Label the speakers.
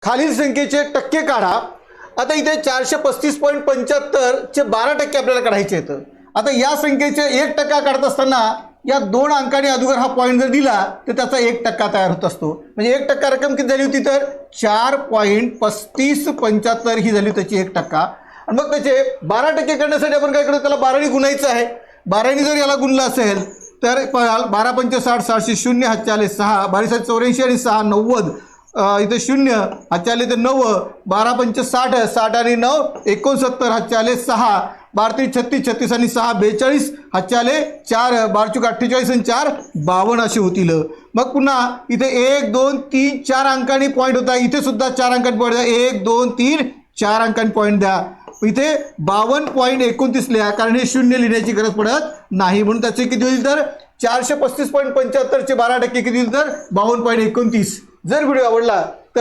Speaker 1: खालील संख्येचे टक्के काढा। आता इथे 435.75 चे 12% आपल्याला काढायचे आहेत। आता या संख्येचे 1% काढत असताना या 2 अंकांनी अगोदर हा पॉईंट जर दिला तर त्याचा 1% तयार होत असतो। म्हणजे 1% रक्कम किती झाली होती तर 4.3575 ही झाली त्याची 1%। आणि मग त्याचे 12% करण्यासाठी आपण काय करतो, त्याला 12 ने गुणायचं आहे। 12 ने जर याला गुणलं असेल तर 12 पंच 60, 600 0 हातचे आले 6, 12 84 आणि 6 90, इथे 0 हातचे आले तर 9, 12 पंच 60, 60 आणि 9 69 हातचे आले 6, 12 3 36, 36 आणि 6 42 हातचे आले 4, 12 चुक 48 आणि 4 52 असे होतील। मग पुन्हा इथे 1 2 3 4 अंकांनी पॉईंट होता, इथे सुद्धा 4 अंकांनी पॉईंट द्या, 1 2 3 4 अंकांनी पॉईंट द्या। इथे 52.29 लिहा, कारण हे 0 लिहिण्याची गरज पडत नाही, म्हणून त्याचे किती होईल तर 435.75 चे 12% किती होईल तर 52.29। जर व्हिडिओ आवडला